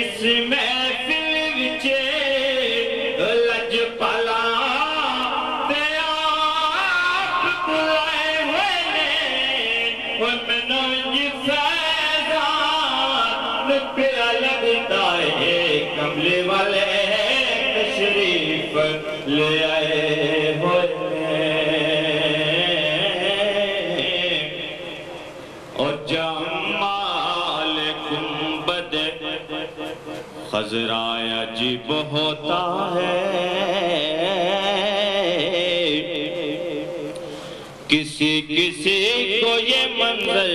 اس محفل وچ لج پالا تے آپ بلائے ہوئے نے مینوں جی فیضان پیا لگتا ہے کملے والے تشریف لے آئے ہوئے اور جمال گنبد خضرا عجیب ہوتا ہے کسی کسی کو یہ منظر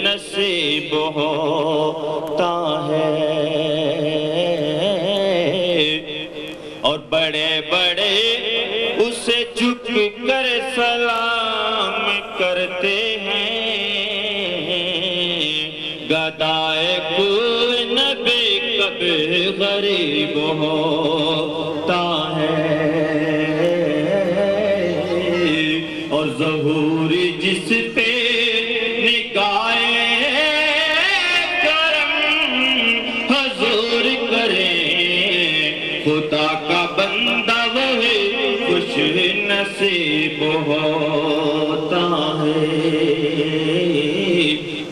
نصیب ہوتا ہے اور بڑے بڑے اسے جھک کر سلام کرتے ہیں گدائے کوئی نبی کبھی غریب ہوتا ہے اور ظہور جس پہ نگاہ کرم حضور کریں خدا کا بندہ وہی خوش نصیب ہوتا ہے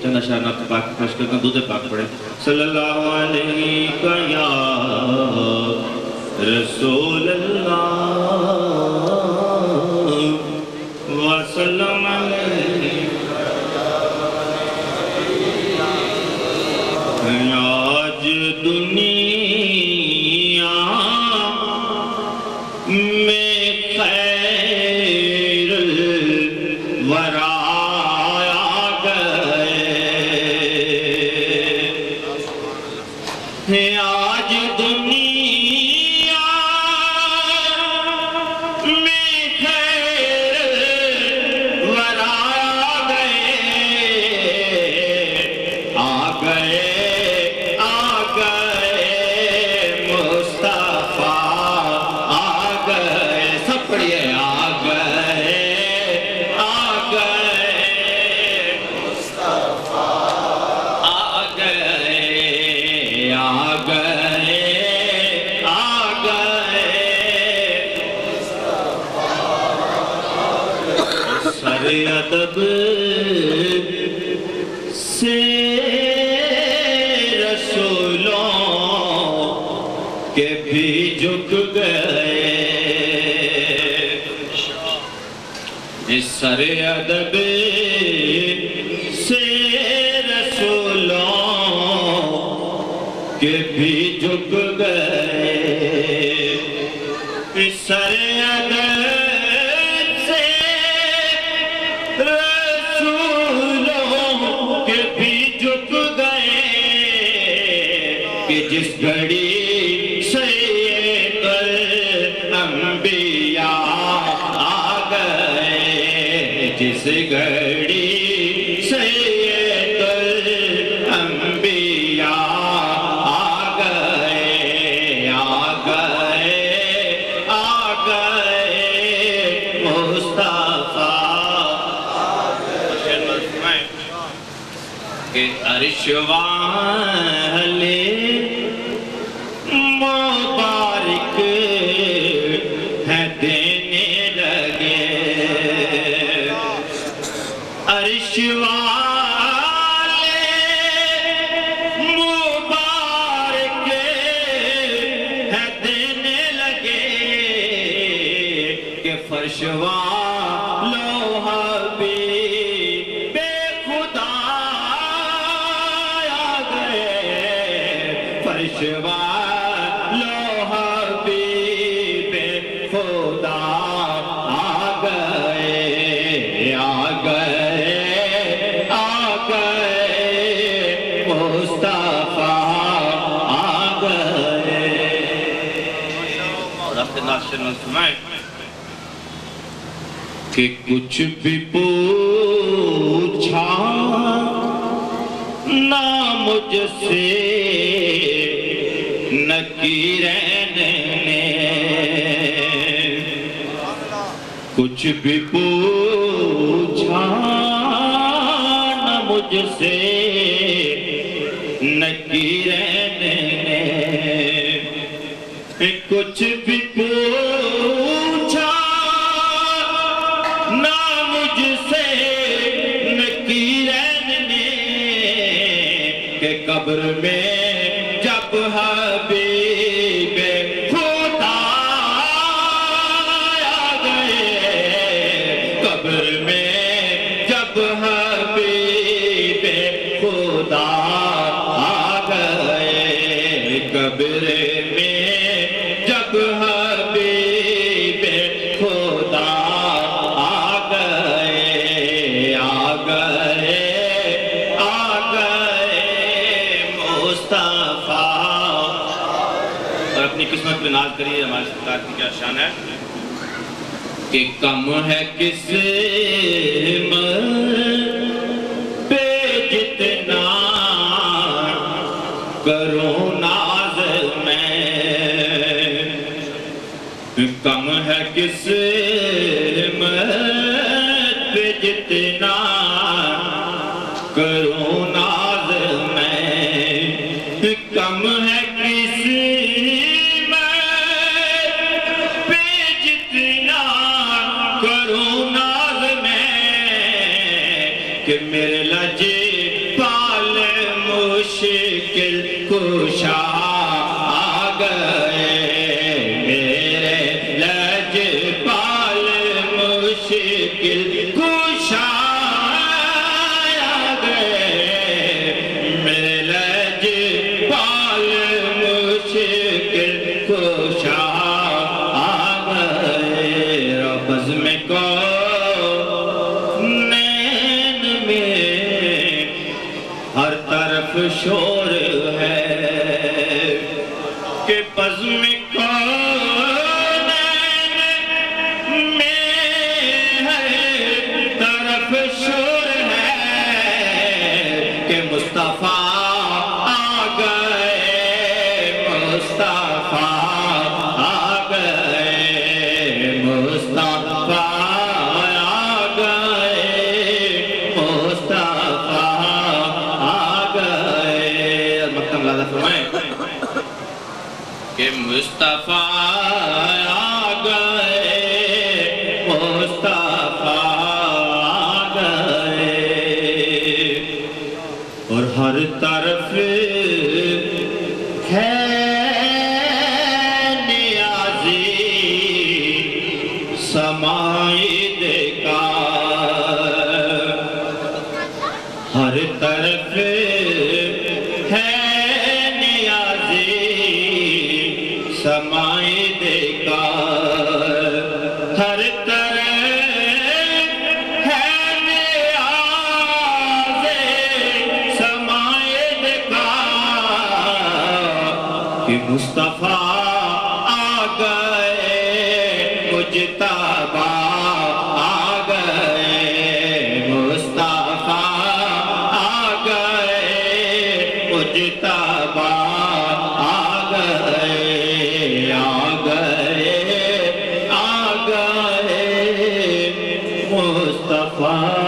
چند اشعار نعت پاک پیش کرتے ہیں دودھ پاک پڑھیں صلی اللہ علیہ یا رسول اللہ وسلم آج دنیا میں خیر الورا آج دنیا میں خیر ورا آ گئے مصطفیٰ آ گئے سب پڑھیے آ گئے مصطفیٰ آ گئے سر ادب سے رسولوں کے بھی جھک گئے سر ادب سے رسولوں کے بھی جھک گئے سر ادب سے رسولوں کے بھی جھک گئے کہ جس گھڑی سید الانبیاء آ گئے جس گھڑی سید الانبیاء آ گئے مصطفیٰ کہ عرش والے مبارک ہیں دینے لگے عرش والے مبارک ہیں دینے لگے کہ فرش والوں حبیب خدا آ گئے فرش والوں حبیب خدا آ گئے مصطفیٰ آ گئے کہ کچھ بھی پوچھا نہ مجھ سے نکیرین نے کچھ بھی پوچھا نہ مجھ سے نکیرین کچھ بھی پوچھا نہ مجھ سے نکیرین نے کہ قبر میں جب حبیب خدا آ گئے قبر میں جب حبیب خدا آ گئے قبر میں جب حبیب خدا آ گئے مصطفیٰ اور اپنی قسمت پہ ناز کریے ہمارے سرکار کی کیا شان ہے کہ کم ہے قسمت پہ جتنا کروں ناز میں کم ہے قسمت پہ جتنا کروں ناز میں کم ہے قسمت پہ جتنا کروں ناز میں کہ میرے لج پال مشکل کشا آ گئے میرے لج پال مشکل کشا آ گئے میرے لج پال مشکل کشا آ گئے ربز میں کونین میں ہر طرف شور ہے کہ بزم کونین میں ہر طرف شور ہے کہ مصطفیٰ آ گئے مصطفیٰ آ گئے مصطفیٰ آ گئے مصطفیٰ آ گئے مقام لازہ فرمائیں کہ مصطفیٰ آ گئے مصطفیٰ آ گئے اور ہر طرف ہے نیازی سمائد کا ہر طرف ہے نیازی سمائد کا ہر طرف ہے نیازی سمائد کا کہ مصطفیٰ آ گئے مجتبیٰ آ گئے مصطفیٰ آ گئے مجتبیٰ آ گئے مصطفیٰ